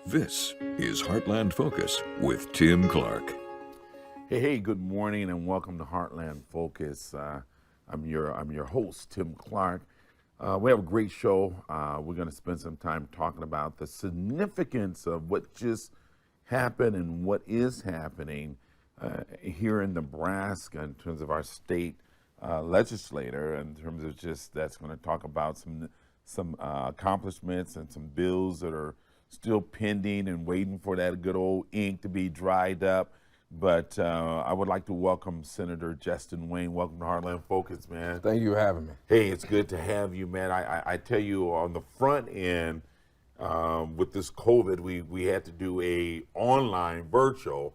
This is Heartland Focus with Tim Clark. Hey, good morning and welcome to Heartland Focus. I'm your host, Tim Clark. We have a great show. We're going to spend some time talking about the significance of what just happened and what is happening here in Nebraska in terms of our state legislator, in terms of just that's going to talk about some accomplishments and some bills that are still pending and waiting for that good old ink to be dried up. But I would like to welcome Senator Justin Wayne. Welcome to Heartland Focus, man. Thank you for having me. Hey, it's good to have you, man. I tell you, on the front end, with this COVID, we had to do a online virtual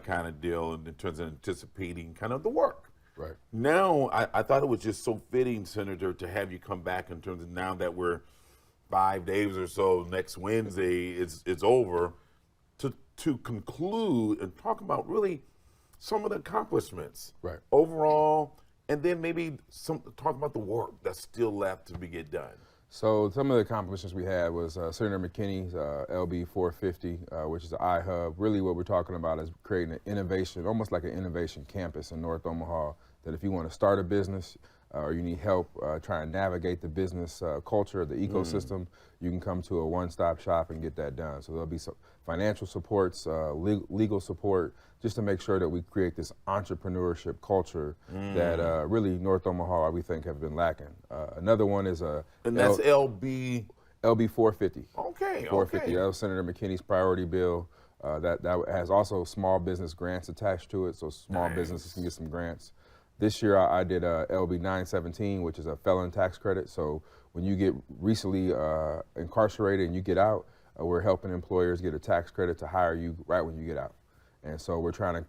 kind of deal in terms of anticipating kind of the work. Right. Now, I thought it was just so fitting, Senator, to have you come back in terms of now that we're 5 days or so, next Wednesday it's over, to conclude and talk about really some of the accomplishments overall, and then maybe talk about the work that's still left to get done. So some of the accomplishments we had was Senator McKinney's LB 450, which is an iHub. Really what we're talking about is creating an innovation, almost like an innovation campus in North Omaha, that if you want to start a business or you need help trying to navigate the business culture, the ecosystem, you can come to a one-stop shop and get that done. So there'll be some financial supports, legal support, just to make sure that we create this entrepreneurship culture that really North Omaha, we think, have been lacking. Another one is and that's LB 450. Okay, 450. okay. That was Senator McKinney's priority bill. That has also small business grants attached to it, so small businesses can get some grants. This year I did LB 917, which is a felon tax credit. So when you get recently incarcerated and you get out, we're helping employers get a tax credit to hire you right when you get out. And so we're trying to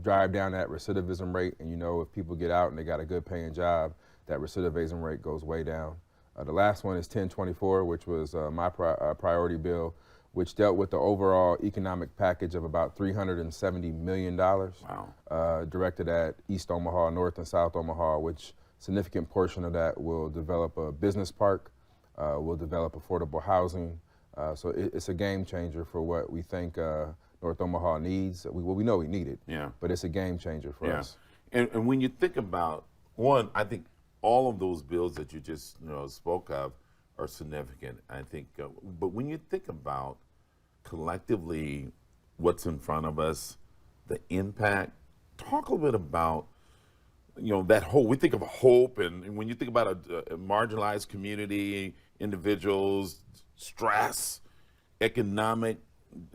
drive down that recidivism rate. And you know, if people get out and they got a good paying job, that recidivism rate goes way down. The last one is 1024, which was my priority bill, which dealt with the overall economic package of about $370 million. Wow. Directed at East Omaha, North and South Omaha, which significant portion of that will develop a business park, will develop affordable housing. So it's a game changer for what we think North Omaha needs. We know we need it, but it's a game changer for us. And when you think about, one, I think all of those bills that you just spoke of are significant, I think. But when you think about collectively what's in front of us, the impact, talk a little bit about, that hope. We think of hope, and when you think about a marginalized community, individuals, stress, economic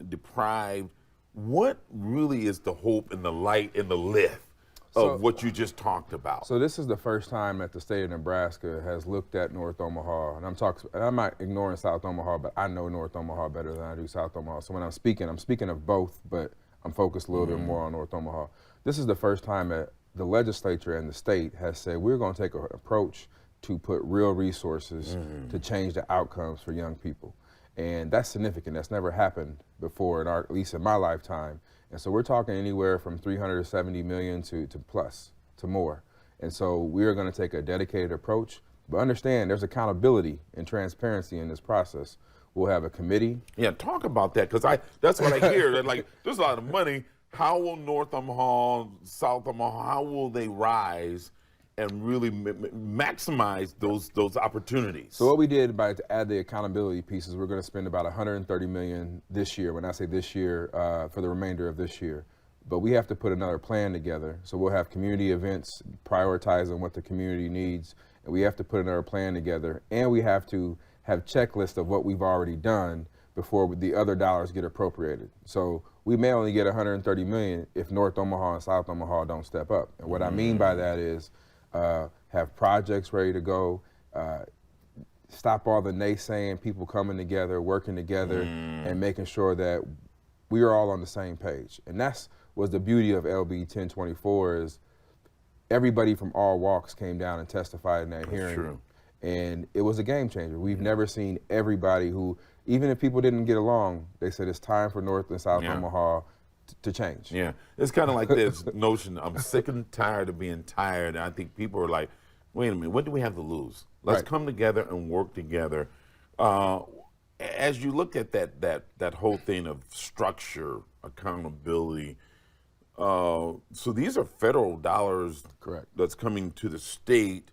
deprived, what really is the hope and the light and the lift of what you just talked about? So this is the first time that the state of Nebraska has looked at North Omaha, and I'm not ignoring South Omaha, but I know North Omaha better than I do South Omaha. So when I'm speaking of both, but I'm focused a little bit more on North Omaha. This is the first time that the legislature and the state has said we're going to take an approach to put real resources to change the outcomes for young people. And that's significant. That's never happened before, at least in my lifetime. And so we're talking anywhere from $370 million to more. And so we are going to take a dedicated approach, but understand there's accountability and transparency in this process. We'll have a committee. Yeah, talk about that, because that's what I hear. That there's a lot of money. How will North Omaha, South Omaha, how will they rise and really maximize those opportunities? So what we did to add the accountability pieces, we're going to spend about $130 million this year. When I say this year, for the remainder of this year. But we have to put another plan together. So we'll have community events prioritizing what the community needs, and we have to put another plan together, and we have to have checklists of what we've already done before the other dollars get appropriated. So we may only get $130 million if North Omaha and South Omaha don't step up. And what I mean by that is have projects ready to go, stop all the naysaying, people coming together, working together, and making sure that we are all on the same page. And that's was the beauty of LB 1024 is everybody from all walks came down and testified in that hearing. True. And it was a game changer. We've never seen everybody who, even if people didn't get along, they said it's time for North and South Omaha to change. Yeah, it's kind of like this notion, I'm sick and tired of being tired. And I think people are like, wait a minute, what do we have to lose? Let's come together and work together. as you look at that whole thing of structure, accountability, so these are federal dollars Correct. that's coming to the state.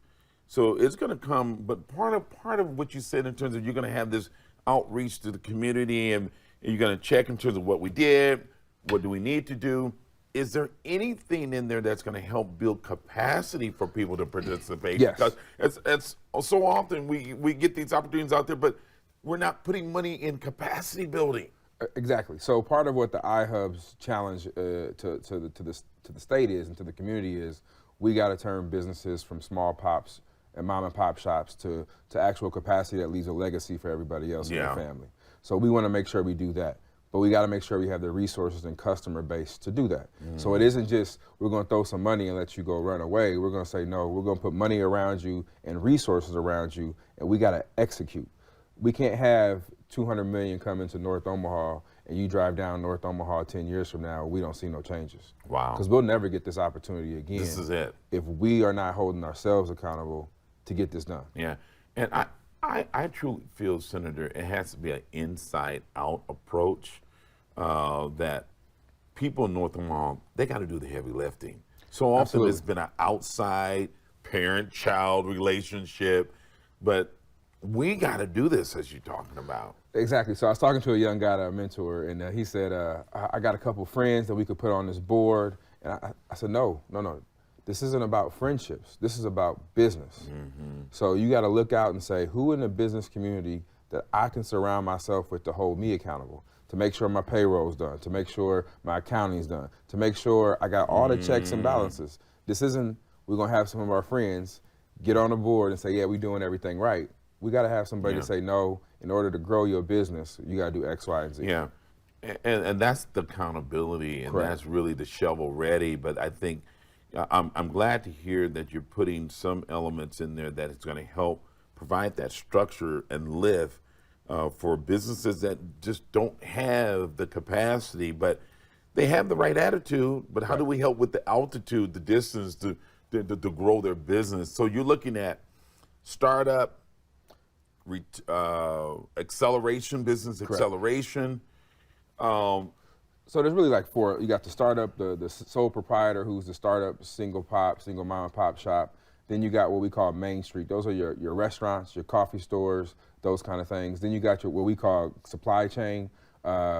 So it's going to come, but part of what you said in terms of you're going to have this outreach to the community and you're going to check in terms of what we did, what do we need to do. Is there anything in there that's going to help build capacity for people to participate? Yes. Because it's so often we get these opportunities out there, but we're not putting money in capacity building. Exactly. So part of what the iHub's challenge to the state is and to the community is we got to turn businesses from small pops and mom and pop shops to actual capacity that leaves a legacy for everybody else in the family. So we want to make sure we do that. But we got to make sure we have the resources and customer base to do that. So it isn't just we're going to throw some money and let you go run away. We're going to say, no, we're going to put money around you and resources around you, and we got to execute. We can't have 200 million come into North Omaha and you drive down North Omaha 10 years from now, we don't see no changes. Wow. Because we'll never get this opportunity again. This is it. If we are not holding ourselves accountable to get this done. Yeah, and I truly feel, Senator, it has to be an inside-out approach that people in North Omaha, they got to do the heavy lifting. So often Absolutely. it's been an outside parent-child relationship, but we got to do this, as you're talking about. Exactly. So I was talking to a young guy that I mentor, and he said, I got a couple friends that we could put on this board. And I said, no. This isn't about friendships. This is about business. So you got to look out and say, who in the business community that I can surround myself with to hold me accountable, to make sure my payroll's done, to make sure my accounting's done, to make sure I got all the checks and balances. This isn't, we're going to have some of our friends get on the board and say, yeah, we're doing everything right. We got to have somebody to say, no, in order to grow your business, you got to do X, Y, and Z. Yeah, and that's the accountability, and Correct. that's really the shovel ready. But I think I'm glad to hear that you're putting some elements in there that is going to help provide that structure and lift for businesses that just don't have the capacity, but they have the right attitude. But how do we help with the altitude, the distance to grow their business? So you're looking at startup, acceleration, business Correct. acceleration. So there's really like four. You got the startup, the sole proprietor, who's the startup, single mom and pop shop. Then you got what we call Main Street. Those are your restaurants, your coffee stores, those kind of things. Then you got your what we call supply chain,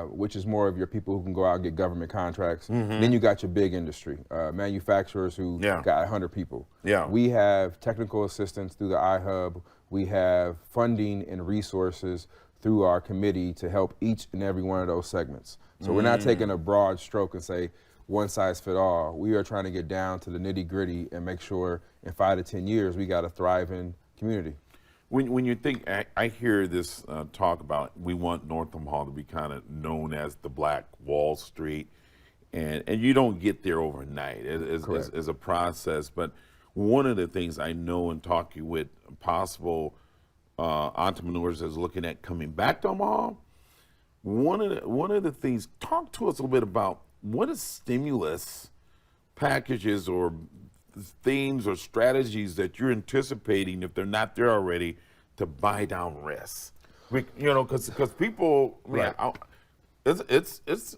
which is more of your people who can go out and get government contracts. Then you got your big industry, manufacturers who got 100 people. Yeah. We have technical assistance through the iHub. We have funding and resources through our committee to help each and every one of those segments. So we're not taking a broad stroke and say one size fit all. We are trying to get down to the nitty gritty and make sure in 5 to 10 years we got a thriving community. When you think, I hear this talk about we want North Omaha to be kind of known as the Black Wall Street, and you don't get there overnight. It's a process. But one of the things I know in talking with possible entrepreneurs that's looking at coming back to Omaha, one of the things, talk to us a little bit about what is stimulus packages or themes or strategies that you're anticipating, if they're not there already, to buy down risks. Because people, it's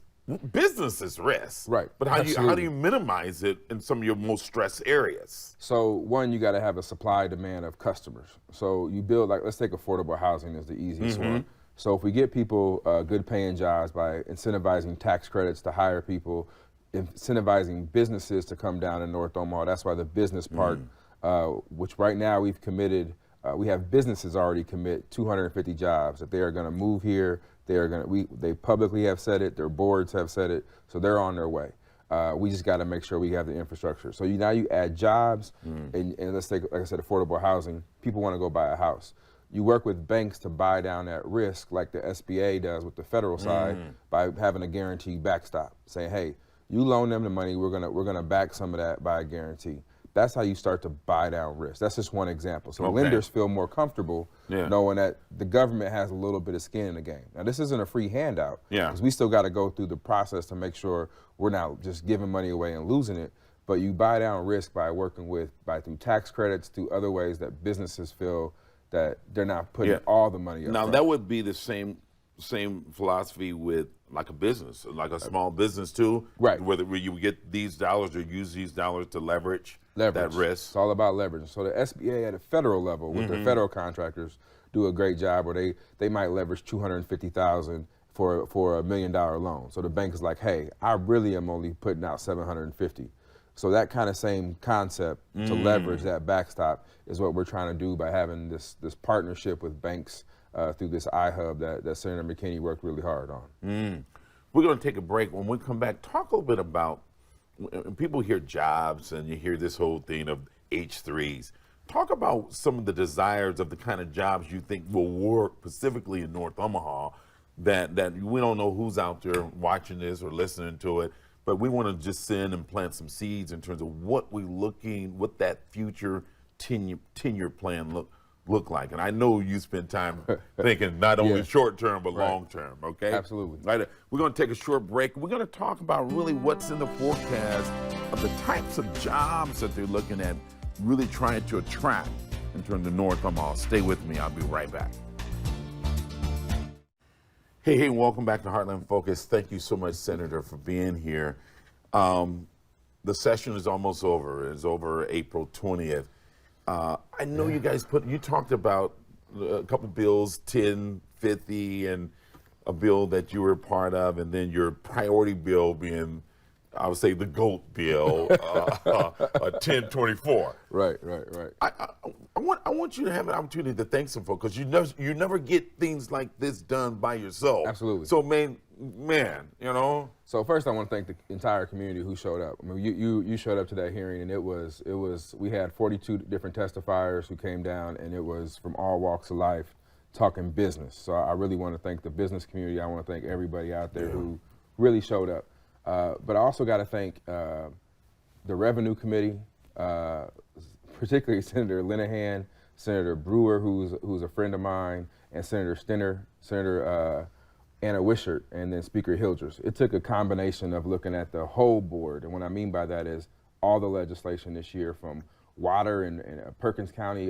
business is risk, right? But how do you minimize it in some of your most stressed areas? So one, you got to have a supply demand of customers. So you build, like, let's take affordable housing as the easiest one. So if we get people good paying jobs by incentivizing tax credits to hire people, incentivizing businesses to come down in North Omaha, that's why the business part, which right now we've committed, we have businesses already commit 250 jobs that they are going to move here. They publicly have said it, their boards have said it, so they're on their way. We just got to make sure we have the infrastructure. So now you add jobs, and let's take, like I said, affordable housing. People want to go buy a house. You work with banks to buy down that risk, like the SBA does with the federal side, by having a guaranteed backstop, saying, hey, you loan them the money, we're gonna back some of that by a guarantee. That's how you start to buy down risk. That's just one example. So lenders feel more comfortable knowing that the government has a little bit of skin in the game. Now, this isn't a free handout, because we still got to go through the process to make sure we're not just giving money away and losing it, but you buy down risk by working through tax credits, through other ways that businesses feel that they're not putting all the money up Now front. that would be the same philosophy with like a business, like a small business too. Right. Whether you get these dollars or use these dollars to leverage that risk. It's all about leverage. So the SBA at a federal level with their federal contractors do a great job where they might leverage $250,000 for a $1 million loan. So the bank is like, hey, I really am only putting out $750,000. So that kind of same concept to leverage that backstop is what we're trying to do by having this partnership with banks through this iHub that Senator McKinney worked really hard on. We're going to take a break. When we come back, talk a little bit about, when people hear jobs and you hear this whole thing of H3s, talk about some of the desires of the kind of jobs you think will work specifically in North Omaha that we don't know who's out there watching this or listening to it, but we want to just send and plant some seeds in terms of what that future 10-year plan look like. And I know you spend time thinking not only short term, but long term, okay? Absolutely. Right. We're going to take a short break. We're going to talk about really what's in the forecast of the types of jobs that they're looking at really trying to attract in terms of North Omaha. Stay with me. I'll be right back. Hey, welcome back to Heartland Focus. Thank you so much, Senator, for being here. The session is almost over. It's over April 20th. I know you guys talked about a couple bills, 1050, and a bill that you were part of, and then your priority bill being, I would say, the GOAT bill, 1024. Right. I want you to have an opportunity to thank some folks, because you never get things like this done by yourself. Absolutely. So, man, you know. So first, I want to thank the entire community who showed up. I mean, you showed up to that hearing, and we had 42 different testifiers who came down, and it was from all walks of life, talking business. So I really want to thank the business community. I want to thank everybody out there who really showed up. But I also got to thank the Revenue Committee, particularly Senator Linehan, Senator Brewer, who's a friend of mine, and Senator Stenner, Senator Anna Wishart, and then Speaker Hildreth. It took a combination of looking at the whole board, and what I mean by that is all the legislation this year, from water and Perkins County,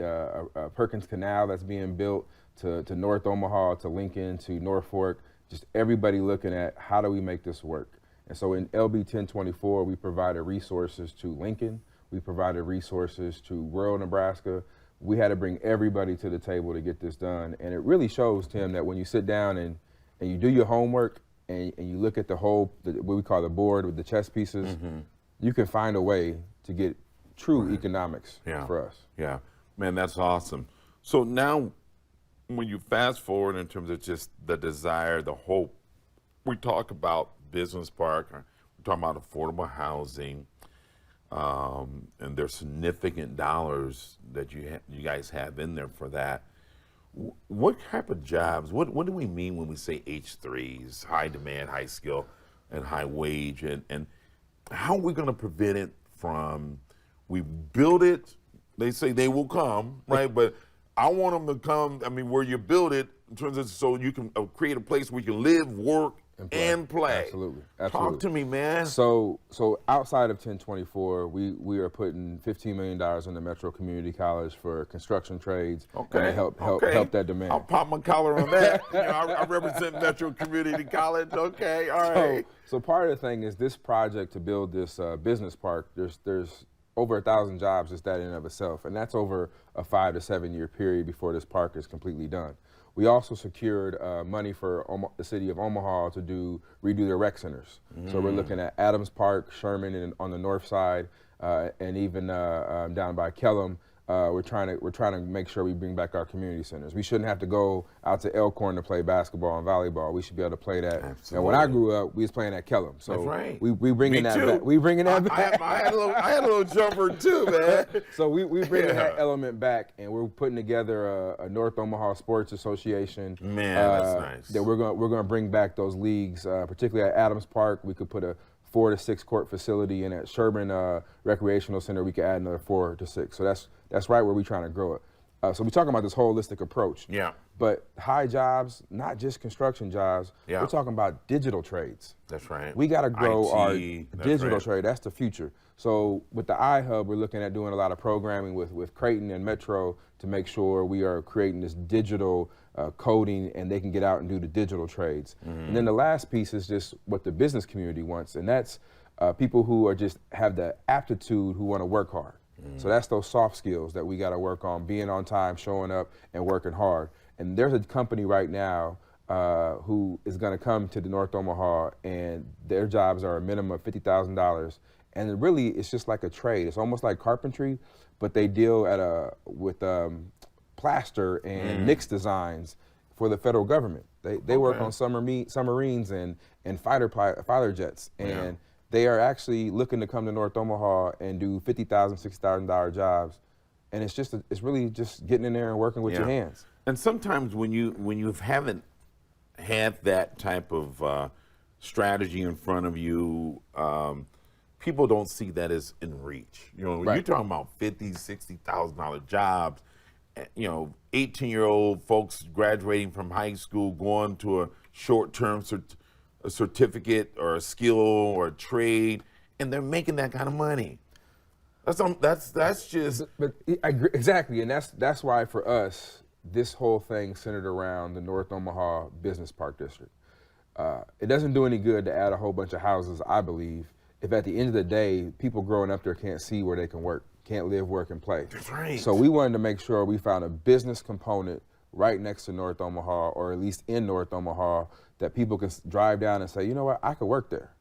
Perkins Canal that's being built, to North Omaha, to Lincoln, to Norfolk, just everybody looking at how do we make this work. And so in LB 1024, we provided resources to Lincoln, we provided resources to rural Nebraska. We had to bring everybody to the table to get this done. And it really shows, Tim, that when you sit down and you do your homework and you look at what we call the board with the chess pieces, you can find a way to get true economics for us. Yeah, man, that's awesome. So now, when you fast forward in terms of just the desire, the hope, we talk about business park, we're talking about affordable housing, and there's significant dollars that you guys have in there for that. What type of jobs, what do we mean when we say H3s, high demand, high skill, and high wage, and how are we going to prevent it from, we build it, they say they will come, right? But I want them to come, I mean, where you build it, in terms of so you can create a place where you can live, work, and play. Absolutely. Talk to me, man. So outside of 1024, we are putting $15 million in the Metro Community College for construction trades to help that demand. I'll pop my collar on that. I represent Metro Community College. Okay, all right. So part of the thing is this project to build this business park. There's over 1,000 jobs just that in and of itself, and that's over a 5 to 7 year period before this park is completely done. We also secured money for the city of Omaha to redo their rec centers. So we're looking at Adams Park, Sherman, on the north side, and even down by Kellum. We're trying to make sure we bring back our community centers. We shouldn't have to go out to Elkhorn to play basketball and volleyball. We should be able to play that. Absolutely. And when I grew up, we was playing at Kellum. So that's right. we bringing Me that too. back. We bringing that back. I had a little jumper too, man. So we bringing that element back, and we're putting together a North Omaha Sports Association. Man, that's nice. That we're going to bring back those leagues, particularly at Adams Park. We could put a 4 to 6 court facility, and at Sherman Recreational Center we could add another 4 to 6. So that's right where we're trying to grow it. So we're talking about this holistic approach. Yeah. But high jobs, not just construction jobs, Yeah. we're talking about digital trades. That's right. We got to grow our IT, that's digital right. trade. That's the future. So with the iHub, we're looking at doing a lot of programming with Creighton and Metro to make sure we are creating this digital coding and they can get out and do the digital trades. And then the last piece is just what the business community wants, and that's people who are just have the aptitude, who want to work hard. So that's those soft skills that we got to work on, being on time, showing up, and working hard. And there's a company right now who is going to come to the North Omaha, and their jobs are a minimum of $50,000. And it's just like a trade. It's almost like carpentry, but they deal with plaster and mix designs for the federal government. They work on submarines and fighter jets, and they are actually looking to come to North Omaha and do $50,000, $60,000 jobs. And it's really just getting in there and working with your hands. And sometimes when you haven't had that type of strategy in front of you, people don't see that as in reach. You know, when you're talking about $50,000, $60,000 jobs, 18-year-old folks graduating from high school, going to a short-term a certificate or a skill or a trade, and they're making that kind of money. That's just. But I agree, exactly, and that's why for us, this whole thing centered around the North Omaha Business Park District. It doesn't do any good to add a whole bunch of houses, I believe, if at the end of the day, people growing up there can't see where they can work, can't live, work, and play. That's right. So we wanted to make sure we found a business component right next to North Omaha, or at least in North Omaha, that people can drive down and say, you know what, I could work there.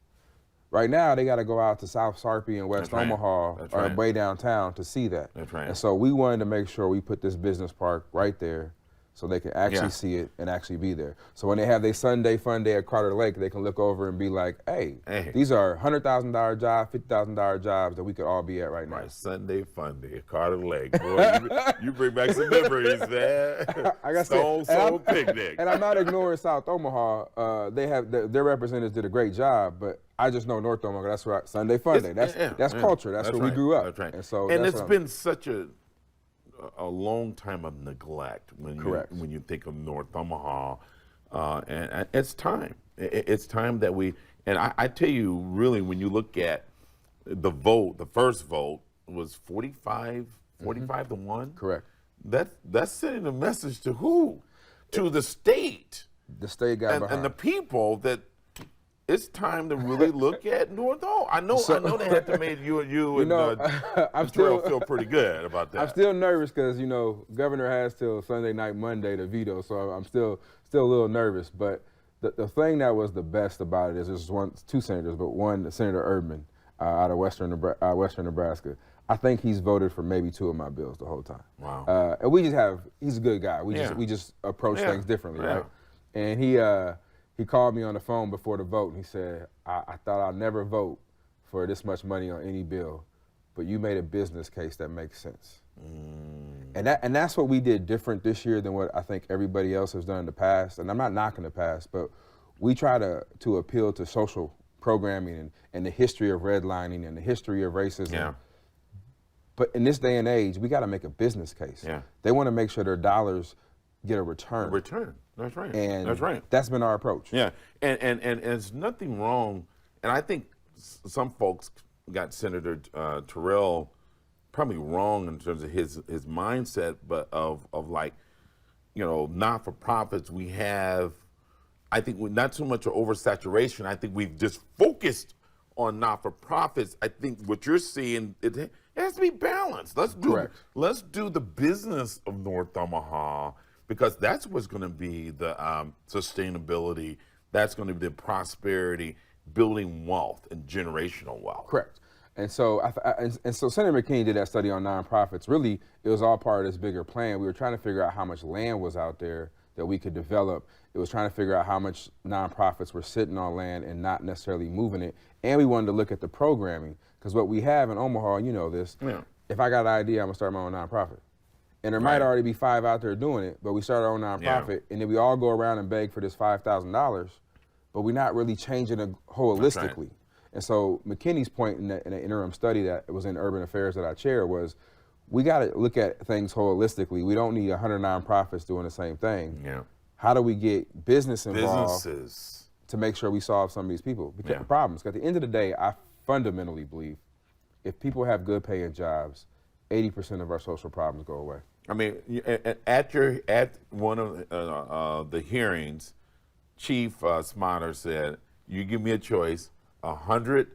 Right now, they got to go out to South Sarpy and West Omaha or way downtown to see that. That's right. And so we wanted to make sure we put this business park right there so they can actually see it and actually be there. So when they have their Sunday fun day at Carter Lake, they can look over and be like, hey. These are $100,000 jobs, $50,000 jobs that we could all be at right now. Right, Sunday fun day at Carter Lake. Boy, you bring back some memories, man. Like I said, Soul Picnic. And I'm not ignoring South Omaha. They have their representatives did a great job, but I just know North Omaha. That's right, Sunday fun day. That's culture. That's where we grew up. That's right. And so it's been such a long time of neglect when you think of North Omaha, and it's time. It's time that we. And I tell you, really, when you look at the vote, the first vote was 45 to 1. Correct. That's sending a message to who? To the state. The state got behind. And the people that. It's time to really look at North Omaha. I know they have to make you and Terrell feel pretty good about that. I'm still nervous because Governor has till Sunday night, Monday to veto, so I'm still a little nervous. But the thing that was the best about it is there's two senators, but one, Senator Erdman out of Western Nebraska. I think he's voted for maybe 2 of my bills the whole time. Wow. And he's a good guy. We just approach things differently, right? And he called me on the phone before the vote, and he said, I thought I'd never vote for this much money on any bill, but you made a business case that makes sense. And that's what we did different this year than what I think everybody else has done in the past. And I'm not knocking the past, but we try to appeal to social programming and the history of redlining and the history of racism. Yeah. But in this day and age, we got to make a business case. Yeah. They want to make sure their dollars get a return. That's right. And that's right. That's been our approach. Yeah, and there's nothing wrong. And I think some folks got Senator Terrell probably wrong in terms of his mindset, but of like, not-for-profits we have. I think not so much of oversaturation. I think we've just focused on not-for-profits. I think what you're seeing, it has to be balanced. Let's do the business of North Omaha, because that's what's going to be the sustainability. That's going to be the prosperity, building wealth and generational wealth. Correct. And so, so Senator McKinney did that study on nonprofits. Really, it was all part of this bigger plan. We were trying to figure out how much land was out there that we could develop. It was trying to figure out how much nonprofits were sitting on land and not necessarily moving it. And we wanted to look at the programming, because what we have in Omaha, you know this. Yeah. If I got an idea, I'm gonna start my own nonprofit. And there might already be 5 out there doing it, but we start our own nonprofit, and then we all go around and beg for this $5,000, but we're not really changing it holistically. Right. And so McKinney's point in the interim study that was in Urban Affairs that I chaired was, we got to look at things holistically. We don't need 100 nonprofits doing the same thing. Yeah. How do we get business involved Businesses. to make sure we solve some of these Yeah. problems? Because at the end of the day, I fundamentally believe if people have good paying jobs, 80% of our social problems go away. I mean, at one of the hearings, Chief Smotter said, "You give me a choice: 100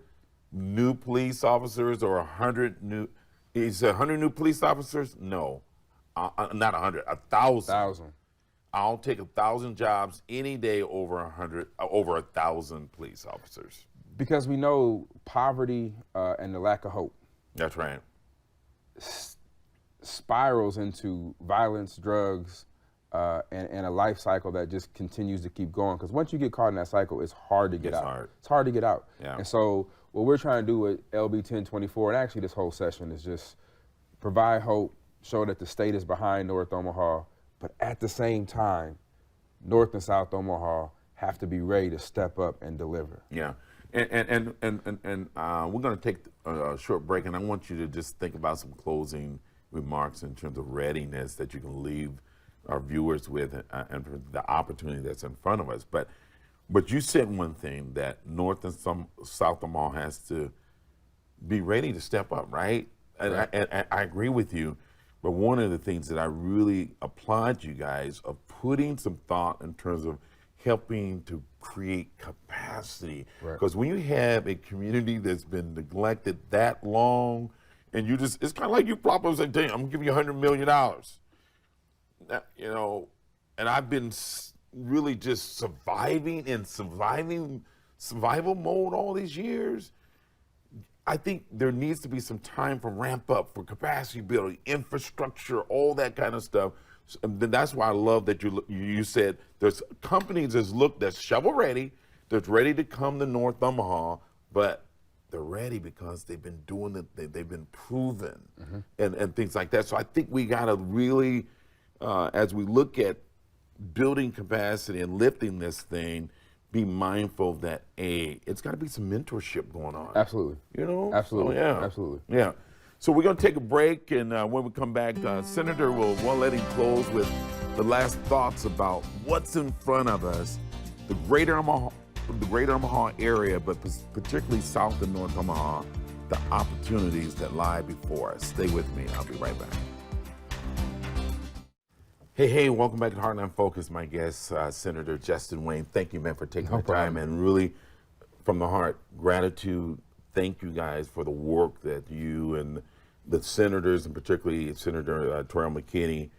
new police officers or 100 new." He said, "100 new police officers? No, not 100, 1,000. I'll take 1,000 jobs any day over 1,000 police officers." Because we know poverty and the lack of hope That's right. spirals into violence, drugs, and a life cycle that just continues to keep going. Because once you get caught in that cycle, it's hard to get out. It's hard to get out. Yeah. And so what we're trying to do with LB 1024, and actually this whole session, is just provide hope, show that the state is behind North Omaha, but at the same time, North and South Omaha have to be ready to step up and deliver. Yeah. And we're going to take a short break, and I want you to just think about some closing remarks in terms of readiness that you can leave our viewers with, and for the opportunity that's in front of us. But you said one thing, that North and South Omaha has to be ready to step up, right? And I agree with you. But one of the things that I really applaud you guys of putting some thought in terms of helping to create capacity. Because when you have a community that's been neglected that long, and it's kind of like you plop up and say, "Damn, I'm gonna give you $100 million." And I've been really just surviving in survival mode all these years. I think there needs to be some time for ramp up, for capacity building, infrastructure, all that kind of stuff. And that's why I love that you said there's companies that's shovel ready, that's ready to come to North Omaha, but they're ready because they've been doing it, they've been proven, and things like that. So I think we got to really, as we look at building capacity and lifting this thing, be mindful that it's got to be some mentorship going on. Absolutely. Absolutely. So, yeah. Absolutely. Yeah. So we're going to take a break, and when we come back, Senator will let him close with the last thoughts about what's in front of us, the greater Omaha area, but particularly South and North Omaha, the opportunities that lie before us. Stay with me. I'll be right back. Hey, welcome back to Heartland Focus. My guest, Senator Justin Wayne. Thank you, man, for taking the time, and really, from the heart, gratitude. Thank you guys for the work that you and the senators, and particularly Senator Terrell McKinney,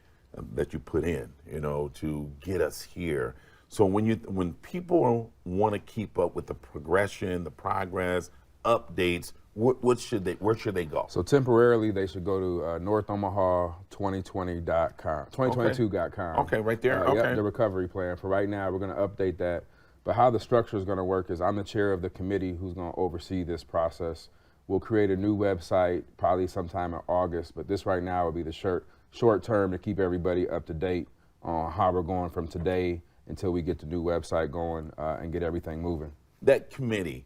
that you put in, to get us here. So when people want to keep up with the progression, the progress, updates, where should they go? So temporarily, they should go to NorthOmaha2020.com, 2022.com. Okay, right there. Yep, the recovery plan. For right now, we're going to update that. But how the structure is going to work is I'm the chair of the committee who's going to oversee this process. We'll create a new website probably sometime in August, but this right now will be the short term to keep everybody up to date on how we're going from today until we get the new website going and get everything moving. That committee,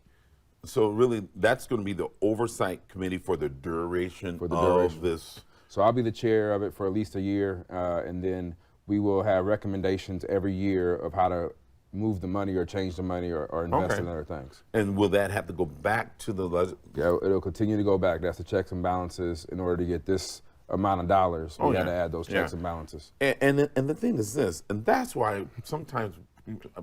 so really that's going to be the oversight committee for the duration of this? So I'll be the chair of it for at least a year, and then we will have recommendations every year of how to move the money or change the money or invest in other things. And will that have to go back to the Yeah, it'll continue to go back. That's the checks and balances. In order to get this amount of dollars, we got to add those checks and balances. And the thing is this, and that's why sometimes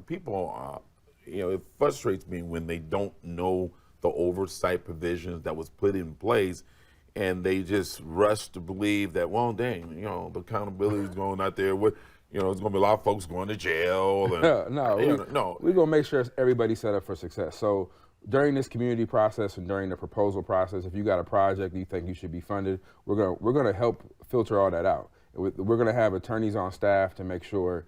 people, it frustrates me when they don't know the oversight provisions that was put in place, and they just rush to believe that, well, dang, the accountability is going out there. There's going to be a lot of folks going to jail. And, no, we're going to make sure everybody's set up for success. So during this community process and during the proposal process, if you got a project that you think you should be funded, we're going to help filter all that out. We're going to have attorneys on staff to make sure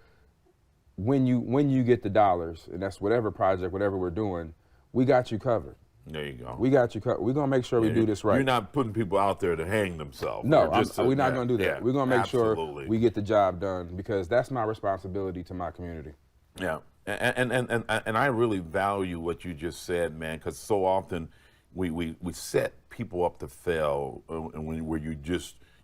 when you get the dollars, and that's whatever project, whatever we're doing, we got you covered. There you go. We got you covered. We're going to make sure we do this right. You're not putting people out there to hang themselves. No, we're not going to do that. Yeah, we're going to make sure absolutely. we get the job done, because that's my responsibility to my community. Yeah, and I really value what you just said, man, because so often we set people up to fail, and where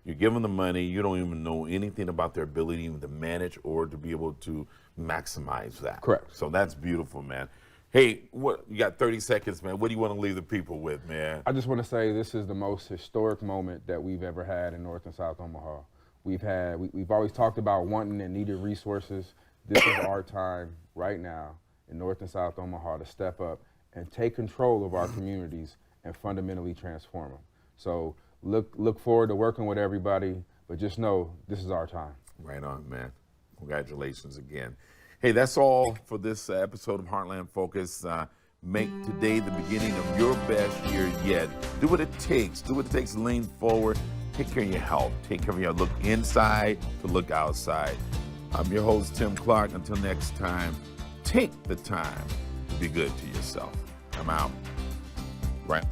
You give them the money, you don't even know anything about their ability even to manage or to be able to maximize that. Correct. So that's beautiful, man. Hey, what you got 30 seconds, man. What do you want to leave the people with, man? I just want to say this is the most historic moment that we've ever had in North and South Omaha. We've always talked about wanting and needed resources. This is our time right now in North and South Omaha to step up and take control of our communities and fundamentally transform them. So look forward to working with everybody, but just know this is our time. Right on, man. Congratulations again. Hey, that's all for this episode of Heartland Focus. Make today the beginning of your best year yet. Do what it takes. Do what it takes to lean forward. Take care of your health. Take care of your look inside to look outside. I'm your host, Tim Clark. Until next time, take the time to be good to yourself. I'm out. Right.